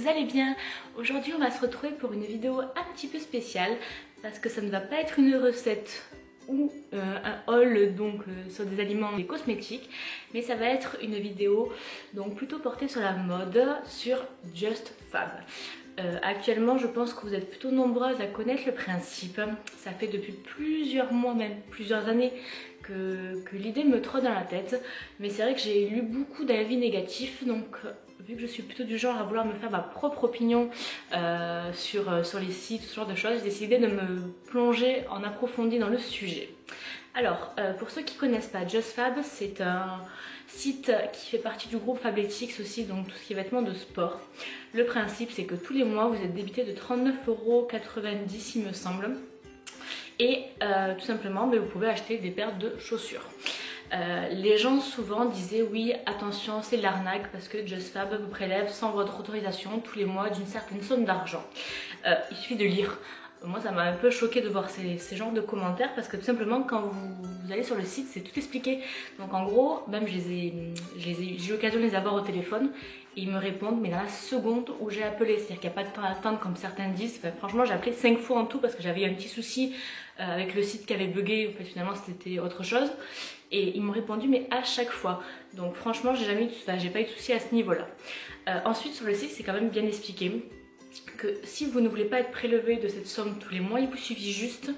vous allez bien. Aujourd'hui on va se retrouver pour une vidéo un petit peu spéciale parce que ça ne va pas être une recette ou un haul sur des aliments et cosmétiques, mais ça va être une vidéo donc plutôt portée sur la mode, sur Just Fab. Actuellement je pense que vous êtes plutôt nombreuses à connaître le principe. Ça fait depuis plusieurs mois, même plusieurs années que l'idée me trotte dans la tête, mais c'est vrai que j'ai lu beaucoup d'avis négatifs, donc vu que je suis plutôt du genre à vouloir me faire ma propre opinion sur les sites, ce genre de choses, j'ai décidé de me plonger en approfondi dans le sujet. Alors, pour ceux qui ne connaissent pas, Just Fab, c'est un site qui fait partie du groupe Fabletics aussi, donc tout ce qui est vêtements de sport. Le principe, c'est que tous les mois, vous êtes débité de 39,90 € il me semble. Et tout simplement, vous pouvez acheter des paires de chaussures. Les gens souvent disaient oui, attention, c'est de l'arnaque parce que Just Fab vous prélève sans votre autorisation tous les mois d'une certaine somme d'argent. Il suffit de lire. Moi ça m'a un peu choqué de voir ces genres de commentaires parce que tout simplement quand vous allez sur le site c'est tout expliqué. Donc en gros, même j'ai eu l'occasion de les avoir au téléphone et ils me répondent mais dans la seconde où j'ai appelé, c'est-à-dire qu'il n'y a pas de temps à attendre comme certains disent. Enfin, franchement j'ai appelé 5 fois en tout parce que j'avais un petit souci avec le site qui avait bugué, en fait finalement c'était autre chose. Et ils m'ont répondu mais à chaque fois. Donc franchement j'ai pas eu de souci à ce niveau là. Ensuite sur le site c'est quand même bien expliqué que si vous ne voulez pas être prélevé de cette somme tous les mois, il vous suffit juste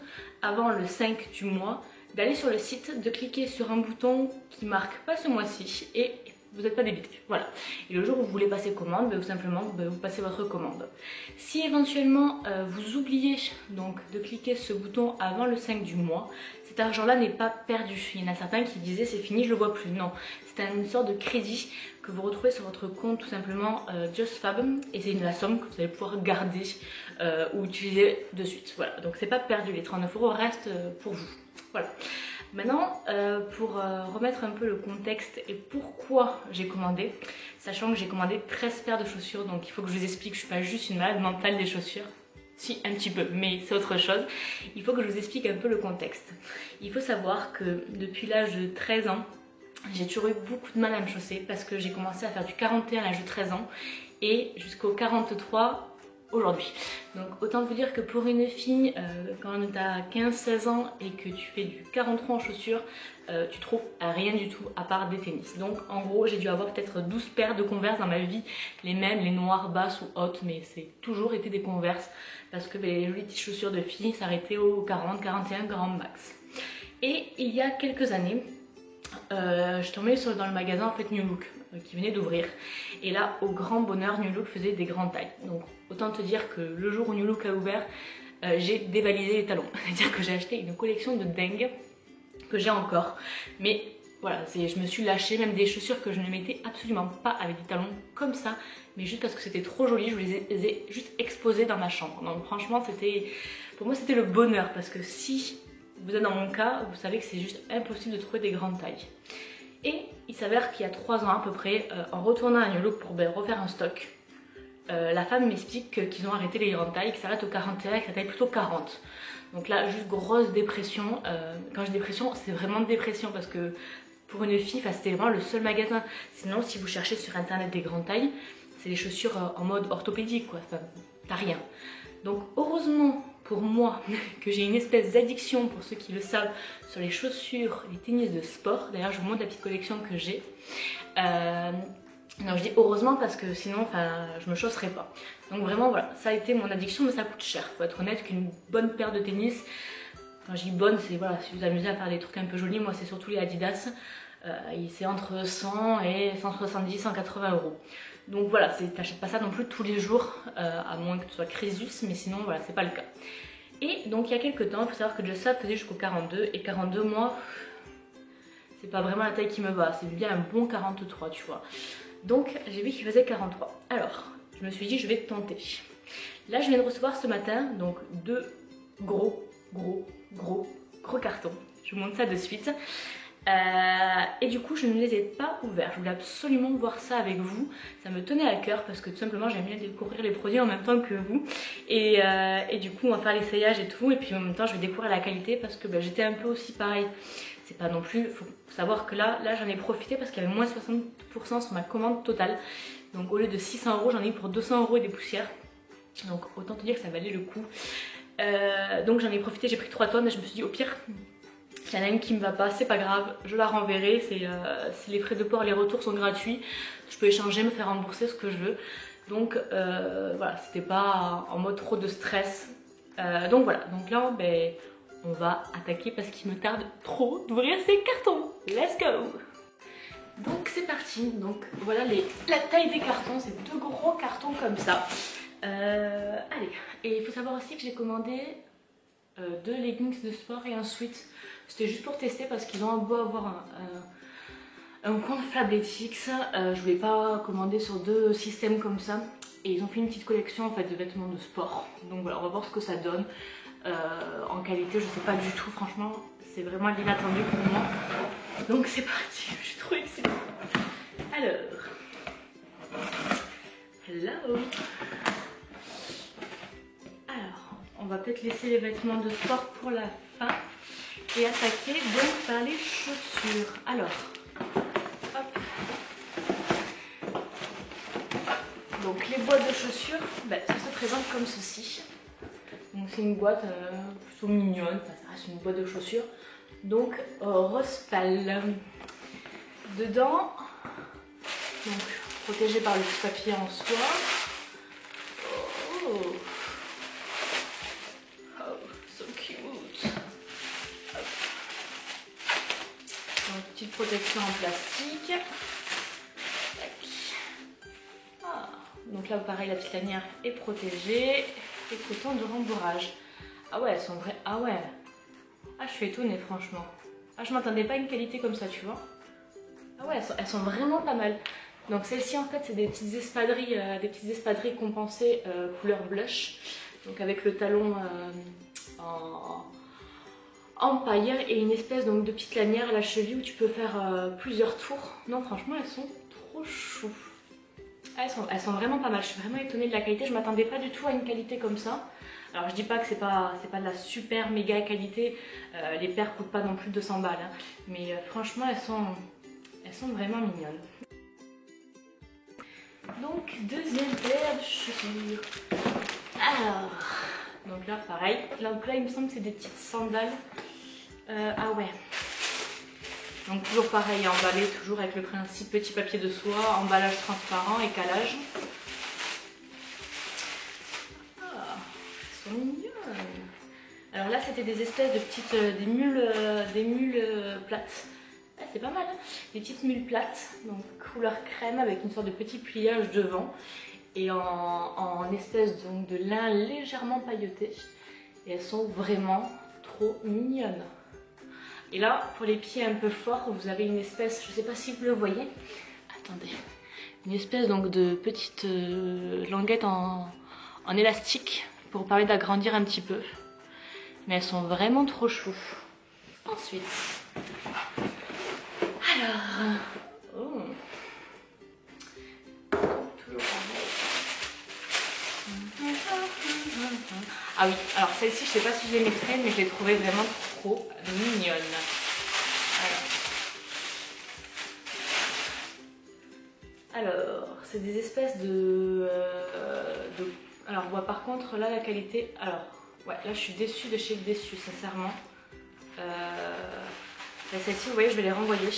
avant le 5 du mois d'aller sur le site, de cliquer sur un bouton qui marque pas ce mois-ci et vous n'êtes pas débité. Voilà. Et le jour où vous voulez passer commande, tout simplement vous passez votre commande. Si éventuellement vous oubliez donc de cliquer ce bouton avant le 5 du mois, cet argent-là n'est pas perdu. Il y en a certains qui disaient c'est fini, je le vois plus. Non, c'est une sorte de crédit que vous retrouvez sur votre compte tout simplement Just Fab et c'est la somme que vous allez pouvoir garder ou utiliser de suite. Voilà, donc c'est pas perdu, les 39 € restent pour vous. Voilà. Maintenant, pour remettre un peu le contexte et pourquoi j'ai commandé, sachant que j'ai commandé 13 paires de chaussures, donc il faut que je vous explique, je suis pas juste une malade mentale des chaussures. Si, un petit peu, mais c'est autre chose. Il faut que je vous explique un peu le contexte. Il faut savoir que depuis l'âge de 13 ans, j'ai toujours eu beaucoup de mal à me chausser parce que j'ai commencé à faire du 41 à l'âge de 13 ans et jusqu'au 43 aujourd'hui. Donc autant vous dire que pour une fille, quand tu as 15-16 ans et que tu fais du 43 en chaussures, tu trouves rien du tout à part des tennis. Donc en gros j'ai dû avoir peut-être 12 paires de Converse dans ma vie, les mêmes, les noires, basses ou hautes, mais c'est toujours été des Converse parce que les jolies petites chaussures de filles s'arrêtaient au 40, 41 grand max. Et il y a quelques années, je suis tombée dans le magasin en fait New Look qui venait d'ouvrir et là au grand bonheur New Look faisait des grandes tailles. Donc autant te dire que le jour où New Look a ouvert, j'ai dévalisé les talons. C'est-à-dire que j'ai acheté une collection de dingue que j'ai encore. Mais voilà, je me suis lâchée, même des chaussures que je ne mettais absolument pas avec des talons comme ça, mais juste parce que c'était trop joli, je les ai juste exposées dans ma chambre. Donc franchement pour moi c'était le bonheur parce que si vous êtes dans mon cas, vous savez que c'est juste impossible de trouver des grandes tailles. Et il s'avère qu'il y a 3 ans à peu près, en retournant à New Look pour refaire un stock, la femme m'explique qu'ils ont arrêté les grandes tailles, qu'ils s'arrêtent au 41 et que ça taille plutôt 40. Donc là, juste grosse dépression. Quand je dis dépression, c'est vraiment de dépression parce que pour une fille, c'était vraiment le seul magasin. Sinon, si vous cherchez sur internet des grandes tailles, c'est les chaussures en mode orthopédique, quoi. Enfin, t'as rien. Donc heureusement pour moi que j'ai une espèce d'addiction, pour ceux qui le savent, sur les chaussures, les tennis de sport. D'ailleurs je vous montre la petite collection que j'ai. Non, je dis heureusement parce que sinon je me chausserais pas. Donc vraiment voilà, ça a été mon addiction, mais ça coûte cher. Faut être honnête qu'une bonne paire de tennis, quand je dis bonne, c'est voilà, si vous amusez à faire des trucs un peu jolis, moi c'est surtout les Adidas. C'est entre 100 et 170, 180 €. Donc voilà, t'achètes pas ça non plus tous les jours, à moins que tu sois Crésus, mais sinon voilà, c'est pas le cas. Et donc il y a quelques temps, il faut savoir que Just Fab faisait jusqu'au 42, et 42 moi, c'est pas vraiment la taille qui me va, c'est bien un bon 43 tu vois. Donc j'ai vu qu'il faisait 43. Alors, je me suis dit je vais tenter. Là je viens de recevoir ce matin, donc 2 gros cartons. Je vous montre ça de suite. Et du coup je ne les ai pas ouverts, je voulais absolument voir ça avec vous, ça me tenait à cœur parce que tout simplement j'aime bien découvrir les produits en même temps que vous et du coup on va faire l'essayage et tout et puis en même temps je vais découvrir la qualité parce que j'étais un peu aussi pareil, c'est pas non plus, faut savoir que là j'en ai profité parce qu'il y avait moins 60% sur ma commande totale Donc au lieu de 600 €, j'en ai eu pour 200 € et des poussières. Donc autant te dire que ça valait le coup. Donc j'en ai profité, j'ai pris 3 tonnes et je me suis dit au pire, s'il y en a une qui me va pas, c'est pas grave, je la renverrai. Les frais de port, les retours sont gratuits. Je peux échanger, me faire rembourser ce que je veux. Donc voilà, c'était pas en mode trop de stress. Donc voilà, donc là ben, on va attaquer parce qu'il me tarde trop d'ouvrir ces cartons. Let's go! Donc c'est parti, donc voilà la taille des cartons, c'est 2 gros cartons comme ça. Allez, et il faut savoir aussi que j'ai commandé 2 leggings de sport et un sweat. C'était juste pour tester parce qu'ils ont beau avoir un compte Fabletics. Je voulais pas commander sur 2 systèmes comme ça. Et ils ont fait une petite collection en fait de vêtements de sport. Donc voilà, on va voir ce que ça donne. En qualité, je sais pas du tout, franchement, c'est vraiment l'inattendu pour moi. Donc c'est parti, je suis trop excitée. Alors, hello. Alors, on va peut-être laisser les vêtements de sport pour la fin et attaquer donc par les chaussures. Alors, hop. Donc les boîtes de chaussures, ben, ça se présente comme ceci. Donc c'est une boîte plutôt mignonne, enfin, ça reste une boîte de chaussures. Donc rose pâle. Dedans, donc protégé par le petit papier en soie. Oh, oh so cute. Hop. Donc, petite protection en plastique. Ah. Donc là pareil, la petite lanière est protégée. Et coton de rembourrage. Ah ouais, elles sont vraies. Ah ouais. Ah, je suis étonnée franchement. Ah, je m'attendais pas à une qualité comme ça, tu vois. Ah ouais, elles sont vraiment pas mal. Donc celle-ci en fait c'est des petites espadrilles compensées couleur blush. Donc avec le talon en paille et une espèce donc de petite lanière à la cheville où tu peux faire plusieurs tours. Non franchement elles sont trop chou. Elles sont vraiment pas mal, je suis vraiment étonnée de la qualité, je m'attendais pas du tout à une qualité comme ça. Alors je dis pas que c'est pas de la super méga qualité, les paires coûtent pas non plus 200 balles, hein. Mais franchement elles sont vraiment mignonnes. Donc deuxième paire de chaussures. Alors, donc là pareil, là il me semble que c'est des petites sandales. Ah ouais. Donc toujours pareil, emballé, toujours avec le principe petit papier de soie, emballage transparent et calage. Ah, elles sont mignonnes. Alors là c'était des espèces de petites, des mules plates. Ah, c'est pas mal, hein, des petites mules plates, donc couleur crème avec une sorte de petit pliage devant. Et en espèce donc de lin légèrement pailleté. Et elles sont vraiment trop mignonnes. Et là, pour les pieds un peu forts, vous avez une espèce, je ne sais pas si vous le voyez, attendez, une espèce donc de petite languette en élastique pour permettre d'agrandir un petit peu. Mais elles sont vraiment trop chou. Ensuite, alors, oh. Toujours pareil. Ah oui, alors celle-ci, je sais pas si je les mettrai, mais je l'ai trouvée vraiment trop mignonne. Alors c'est des espèces alors ouais, par contre là la qualité, alors ouais, là je suis déçue de chez Déçu, sincèrement. Celle-ci, vous voyez, je vais les renvoyer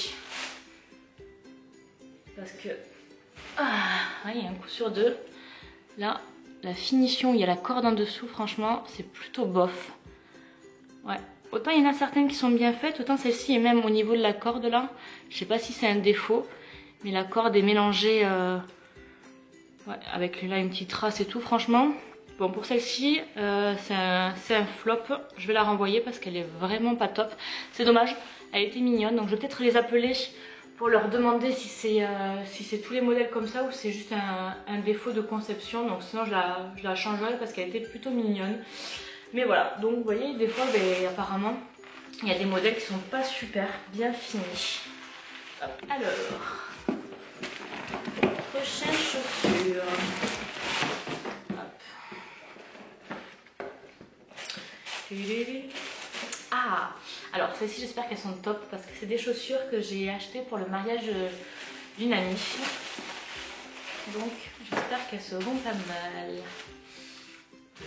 parce que ouais, il y a un coup sur deux. Là, la finition, il y a la corde en dessous, franchement, c'est plutôt bof. Ouais. Autant il y en a certaines qui sont bien faites, autant celle-ci est même au niveau de la corde là. Je sais pas si c'est un défaut, mais la corde est mélangée ouais, avec là une petite trace et tout, franchement. Bon, pour celle-ci, c'est un flop. Je vais la renvoyer parce qu'elle est vraiment pas top. C'est dommage, elle était mignonne, donc je vais peut-être les appeler pour leur demander si c'est tous les modèles comme ça ou c'est juste un défaut de conception. Donc sinon je la changerai parce qu'elle était plutôt mignonne. Mais voilà, donc vous voyez, des fois ben, apparemment il y a des modèles qui sont pas super bien finis. Hop, alors, prochaine chaussure. Hop. Ah, alors celles-ci j'espère qu'elles sont top parce que c'est des chaussures que j'ai achetées pour le mariage d'une amie. Donc j'espère qu'elles seront pas mal.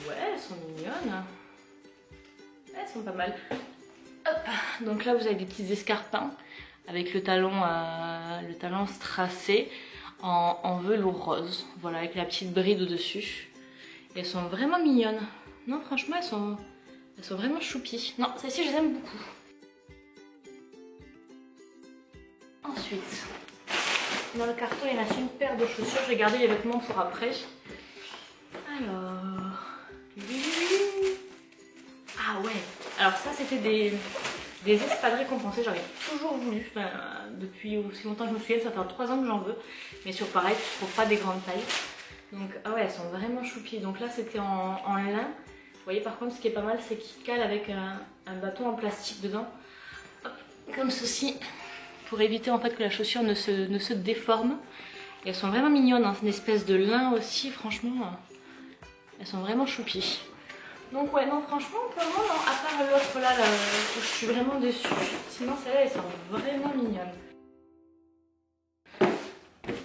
Ouais, elles sont mignonnes. Elles sont pas mal. Hop. Donc là vous avez des petits escarpins avec le talon strassé en velours rose. Voilà, avec la petite bride au-dessus. Elles sont vraiment mignonnes. Non, franchement, elles sont vraiment choupies. Non, celles-ci, je les aime beaucoup. Ensuite, dans le carton, il reste une paire de chaussures. Je vais garder les vêtements pour après. Alors... Ah ouais. Alors ça, c'était des espadrilles compensées. J'en ai toujours voulu. Enfin, depuis aussi longtemps que je me souviens, ça fait 3 ans que j'en veux. Mais sur pareil, je trouve pas des grandes tailles. Donc, ah ouais, elles sont vraiment choupies. Donc là, c'était en lin. Vous voyez, par contre, ce qui est pas mal, c'est qu'il cale avec un bâton en plastique dedans. Hop, comme ceci. Pour éviter en fait que la chaussure ne se déforme. Et elles sont vraiment mignonnes. Hein. C'est une espèce de lin aussi, franchement. Elles sont vraiment choupies. Donc ouais, non, franchement, vraiment, non, à part l'autre là, où je suis vraiment déçue. Sinon, celles-là, elles sont vraiment mignonnes.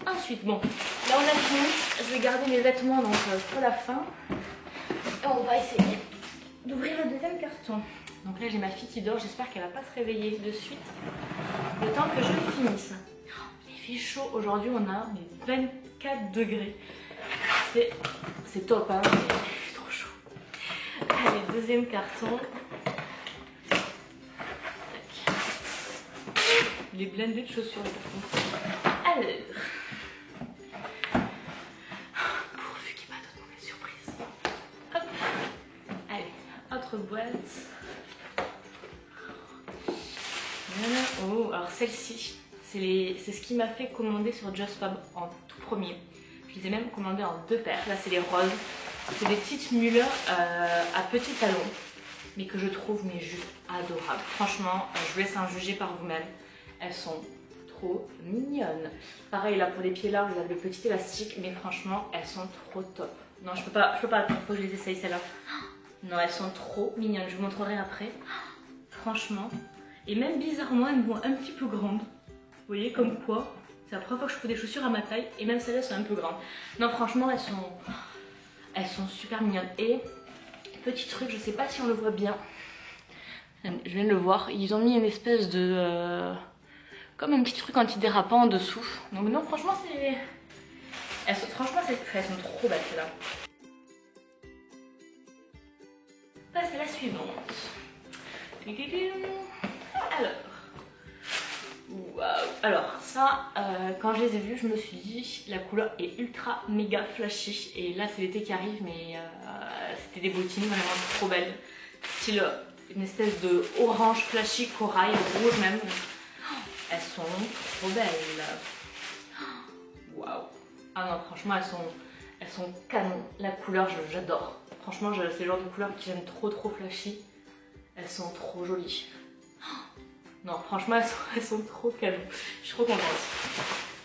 Ensuite, bon, là on a fini. Je vais garder mes vêtements donc, pour la fin. Et on va essayer d'ouvrir le deuxième carton. Donc là, j'ai ma fille qui dort. J'espère qu'elle va pas se réveiller de suite. Le temps que je finisse. Il fait chaud. Aujourd'hui, on a 24 degrés. C'est top, hein. C'est trop chaud. Allez, deuxième carton. Tac. Il est blindé de chaussures, le carton. Alors. Pourvu qu'il n'y ait pas d'autres mauvaises surprises. Hop. Allez, autre boîte. Oh, alors celle-ci, c'est ce qui m'a fait commander sur JustFab en tout premier. Je les ai même commandées en 2 paires. Là, c'est les roses. C'est des petites mules à petits talons, mais que je trouve juste adorables. Franchement, je vous laisse en juger par vous-même. Elles sont trop mignonnes. Pareil, là, pour les pieds larges, vous avez le petit élastique, mais franchement, elles sont trop top. Non, je peux pas, il faut que je les essaye, celles-là. Non, elles sont trop mignonnes. Je vous montrerai après. Franchement. Et même bizarrement, elles me vont un petit peu grandes. Vous voyez, comme quoi, c'est la première fois que je trouve des chaussures à ma taille. Et même celles-là sont un peu grandes. Non, franchement, elles sont super mignonnes. Et, petit truc, je sais pas si on le voit bien. Je viens de le voir. Ils ont mis une espèce de... comme un petit truc antidérapant en dessous. Donc non, franchement, c'est... Franchement, elles sont trop belles, celles-là. Passe à la suivante. Alors, waouh. Alors ça, quand je les ai vus, je me suis dit, la couleur est ultra méga flashy. Et là, c'est l'été qui arrive, mais c'était des bottines vraiment trop belles. Style une espèce de orange flashy, corail, rouge même. Elles sont trop belles. Waouh. Ah non, franchement, elles sont canon. La couleur, j'adore. Franchement, c'est le genre de couleur que j'aime trop flashy. Elles sont trop jolies. Non, franchement, elles sont trop canon. Je suis trop contente.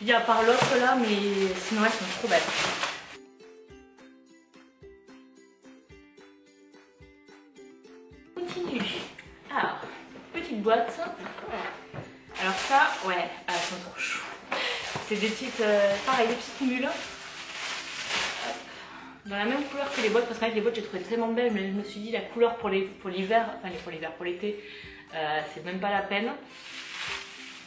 Il y a par l'autre là, mais sinon elles sont trop belles. Continue. Alors, petite boîte. Alors ça, ouais, elles sont trop chaudes. C'est des petites, pareil, des petites mules. Dans la même couleur que les boîtes, parce qu'avec les boîtes j'ai trouvé tellement belles, mais je me suis dit la couleur pour l'hiver, enfin pour l'été, c'est même pas la peine.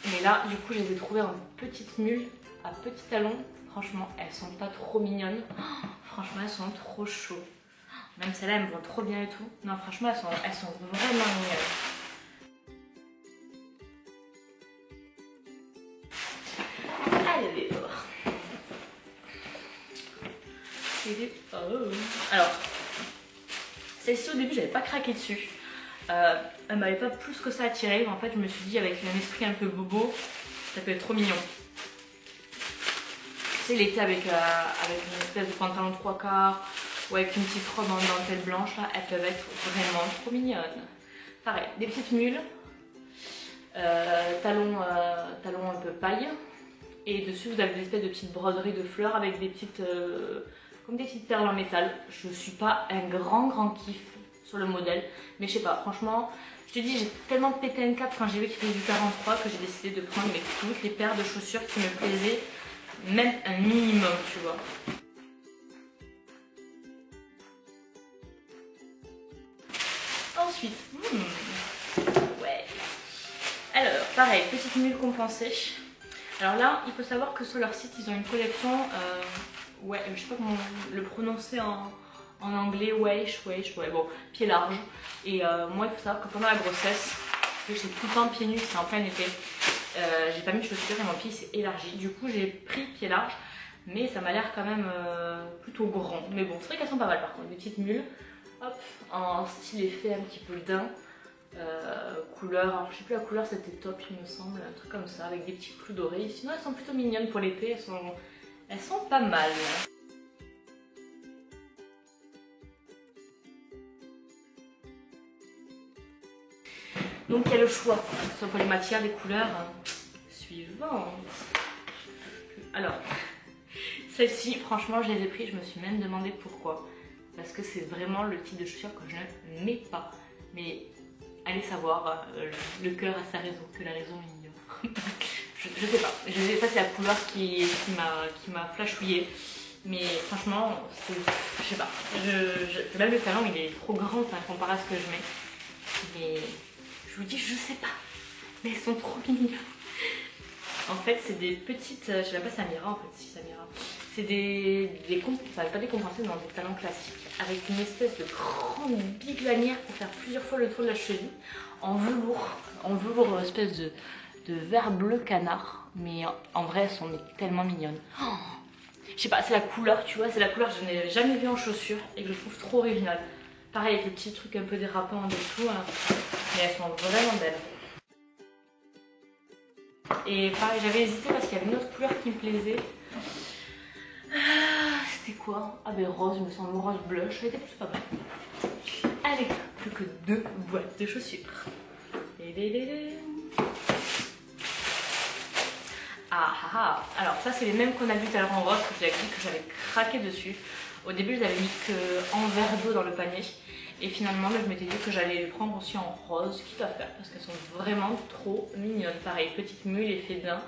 Mais là, du coup, je les ai trouvées en petites mules, à petits talons. Franchement, elles sont pas trop mignonnes. Oh, franchement, elles sont trop chaudes. Même celles-là, elles me vont trop bien et tout. Non, franchement, elles sont vraiment mignonnes. Allez, alors, celle-ci au début j'avais pas craqué dessus, elle m'avait pas plus que ça attiré, mais en fait je me suis dit avec un esprit un peu bobo, ça peut être trop mignon. C'est l'été avec une espèce de pantalon 3/4 ou avec une petite robe en dentelle blanche, là, elles peuvent être vraiment trop mignonnes. Pareil, des petites mules, talons un peu paille, et dessus vous avez des espèces de petites broderies de fleurs avec des petites... comme des petites perles en métal. Je suis pas un grand kiff sur le modèle, mais je sais pas, franchement, je te dis, j'ai tellement pété un cap quand j'ai vu qu'il faisait du 43 que j'ai décidé de prendre toutes les paires de chaussures qui me plaisaient même un minimum, tu vois. Ensuite, ouais. Alors, pareil, petite mule compensée. Alors là, il faut savoir que sur leur site, ils ont une collection, ouais, je sais pas comment le prononcer en anglais, ouais, bon, pied large. Et moi, il faut savoir que pendant la grossesse, j'étais tout le temps pieds nus, c'est en plein été, j'ai pas mis de chaussures et mon pied s'est élargi. Du coup, j'ai pris pied large, mais ça m'a l'air quand même plutôt grand. Mais bon, c'est vrai qu'elles sont pas mal par contre, des petites mules, hop, en style effet un petit peu daim. Couleur, alors je sais plus la couleur, c'était top il me semble, un truc comme ça avec des petits clous dorés. Sinon elles sont plutôt mignonnes pour l'été, elles sont pas mal. Donc il y a le choix, soit pour les matières, les couleurs suivantes. Alors, celle-ci, franchement je les ai pris, je me suis même demandé pourquoi. Parce que c'est vraiment le type de chaussures que je ne mets pas. Mais allez savoir, le cœur a sa raison, que la raison ignore. je sais pas, ça c'est la couleur qui m'a flashouillé. Mais franchement, je sais pas, même le talon il est trop grand comparé à ce que je mets. Mais je vous dis, je sais pas, mais elles sont trop mignonnes. En fait, c'est des petites, je sais même pas si ça m'ira en fait, si ça m'ira. C'est pas des compensés, non, des talons classiques, avec une espèce de grande big lanière pour faire plusieurs fois le tour de la cheville, en velours espèce de vert bleu canard, mais en vrai elles sont tellement mignonnes. Oh, je sais pas, c'est la couleur, tu vois, c'est la couleur que je n'ai jamais vue en chaussures et que je trouve trop originale. Pareil avec le petit truc un peu dérapant en dessous, hein, mais elles sont vraiment belles. Et pareil, j'avais hésité parce qu'il y avait une autre couleur qui me plaisait. C'était quoi? Ah ben rose, il me semble, rose blush, elle était plutôt pas mal. Allez, plus que 2 boîtes de chaussures. Alors ça c'est les mêmes qu'on a vu tout à l'heure en rose, que je l'avais dit que j'avais craqué dessus. Au début je les avais mis qu'en verre d'eau dans le panier. Et finalement je m'étais dit que j'allais les prendre aussi en rose, quitte à faire, parce qu'elles sont vraiment trop mignonnes. Pareil, petite mule effet daim,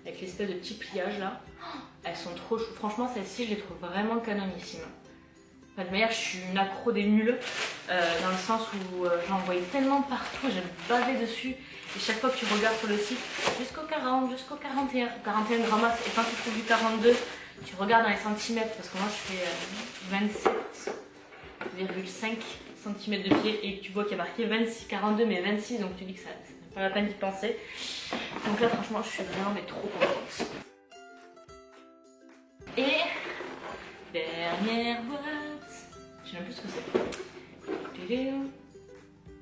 avec l'espèce de petit pliage là. Elles sont trop choues. Franchement, celle-ci, je les trouve vraiment canonnissimes. Enfin, de manière, je suis une accro des mules, dans le sens où j'en voyais tellement partout, j'ai bavé dessus. Et chaque fois que tu regardes sur le site, jusqu'au 40, jusqu'au 41 grammes, et quand tu trouves du 42, tu regardes dans les centimètres, parce que moi je fais 27,5 cm de pied, et tu vois qu'il y a marqué 26, 42, mais 26, donc tu dis que ça n'a pas la peine d'y penser. Donc là, franchement, je suis vraiment mais trop contente. Et dernière boîte, je sais même plus ce que c'est.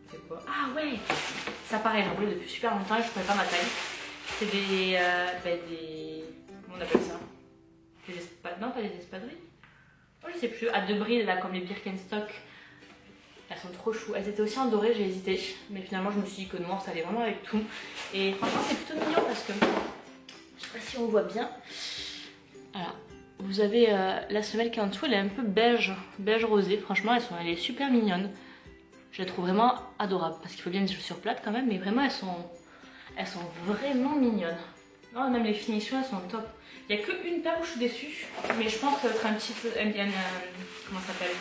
C'est quoi? Ah ouais, ça pareil, j'en voulais depuis super longtemps et je trouvais pas ma taille. C'est des, comment on appelle ça? Des espadrilles? Non, pas des espadrilles. Oh, je sais plus, à 2 brides là, comme les Birkenstock. Elles sont trop choues. Elles étaient aussi en doré, j'ai hésité, mais finalement je me suis dit que noir ça allait vraiment avec tout. Et franchement c'est plutôt mignon parce que, je sais pas si on voit bien. Voilà. Vous avez la semelle qui est en dessous, elle est un peu beige rosé. Franchement, elle est super mignonne. Je la trouve vraiment adorable parce qu'il faut bien des chaussures plates quand même, mais vraiment elles sont vraiment mignonnes. Non, même les finitions, elles sont top. Il n'y a qu'une paire où je suis déçue, mais je pense que ça va être un petit peu, comment ça s'appelle,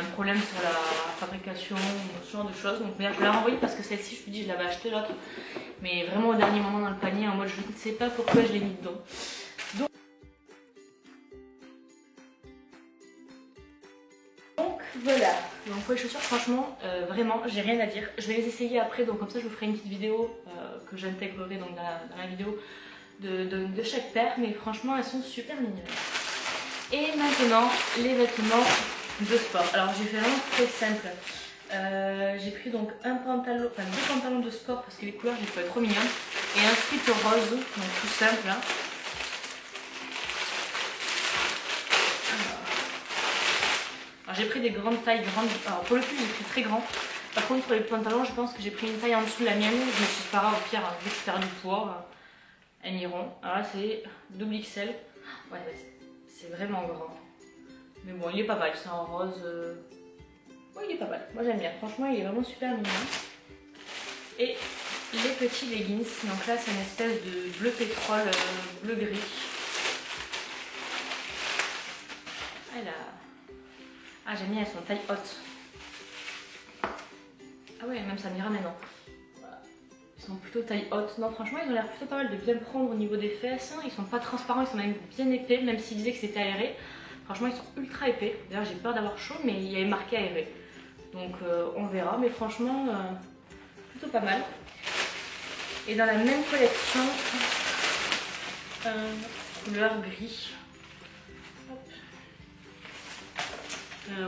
un problème sur la fabrication, ce genre de choses. Donc je vais la renvoyer parce que celle-ci, je me dis, je l'avais acheté l'autre, mais vraiment au dernier moment dans le panier, en mode je ne sais pas pourquoi je l'ai mis dedans. Donc voilà, donc pour les chaussures franchement vraiment j'ai rien à dire. Je vais les essayer après, donc comme ça je vous ferai une petite vidéo que j'intégrerai donc dans la vidéo de chaque paire, mais franchement elles sont super mignonnes. Et maintenant les vêtements de sport. Alors j'ai fait vraiment très simple. J'ai pris donc deux pantalons de sport parce que les couleurs j'ai trouvé trop mignonnes, et un slip rose, donc tout simple hein. J'ai pris des grandes tailles, alors pour le coup j'ai pris très grand. Par contre pour les pantalons je pense que j'ai pris une taille en dessous de la mienne. Je me suis dit pas grave, au pire vu que je perds du poids, elles m'iront. Alors là c'est double XL. Ouais c'est vraiment grand. Mais bon il est pas mal, c'est en rose. Ouais il est pas mal, moi j'aime bien. Franchement il est vraiment super mignon. Et les petits leggings. Donc là c'est une espèce de bleu pétrole, bleu gris. Ah j'aime bien, elles sont taille haute. Ah ouais, même ça m'ira maintenant. Voilà. Ils sont plutôt taille haute. Non franchement ils ont l'air plutôt pas mal de bien prendre au niveau des fesses. Ils sont pas transparents, ils sont même bien épais, même s'ils disaient que c'était aéré. Franchement ils sont ultra épais. D'ailleurs j'ai peur d'avoir chaud, mais il y avait marqué aéré. Donc on verra, mais franchement plutôt pas mal. Et dans la même collection, couleur gris.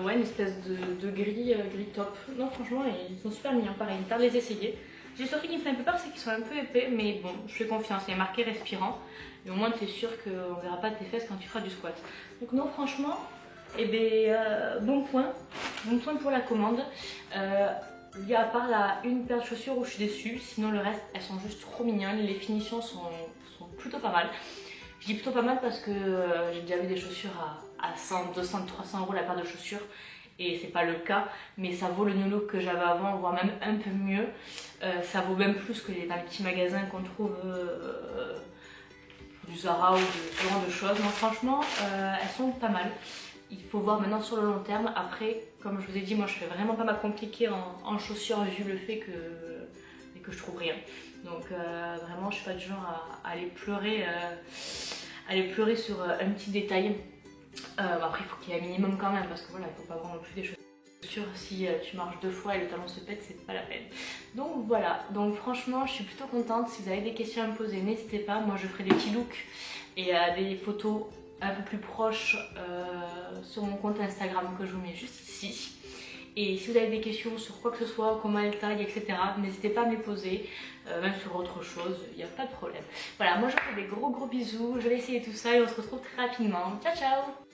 Ouais, une espèce de gris, gris top. Non, franchement, ils sont super mignons. Pareil, une tarde de les essayer. J'ai surtout qui me fait un peu peur, c'est qu'ils sont un peu épais, mais bon, je fais confiance. Il est marqué respirant. Et au moins, tu es sûr qu'on verra pas tes fesses quand tu feras du squat. Donc, non, franchement, eh ben, bon point. Bon point pour la commande. Il y a à part là une paire de chaussures où je suis déçue. Sinon, le reste, elles sont juste trop mignonnes. Les finitions sont plutôt pas mal. Je dis plutôt pas mal parce que j'ai déjà vu des chaussures à 100, 200, 300 euros la paire de chaussures et c'est pas le cas, mais ça vaut le new look que j'avais avant, voire même un peu mieux. Ça vaut même plus que dans les petits magasins qu'on trouve du Zara ou ce genre de choses. Donc franchement, elles sont pas mal. Il faut voir maintenant sur le long terme. Après, comme je vous ai dit, moi je fais vraiment pas mal compliqué en chaussures vu le fait que je trouve rien. Donc vraiment je suis pas du genre à aller pleurer sur un petit détail. Après il faut qu'il y ait un minimum quand même parce que voilà, il faut pas avoir non plus des chaussures si tu marches 2 fois et le talon se pète, c'est pas la peine. Donc voilà, donc franchement je suis plutôt contente. Si vous avez des questions à me poser, n'hésitez pas, moi je ferai des petits looks et des photos un peu plus proches sur mon compte Instagram que je vous mets juste ici. Et si vous avez des questions sur quoi que ce soit, comment elle taille, etc., n'hésitez pas à me les poser, même sur autre chose, il n'y a pas de problème. Voilà, moi je vous fais des gros bisous, je vais essayer tout ça et on se retrouve très rapidement. Ciao ciao!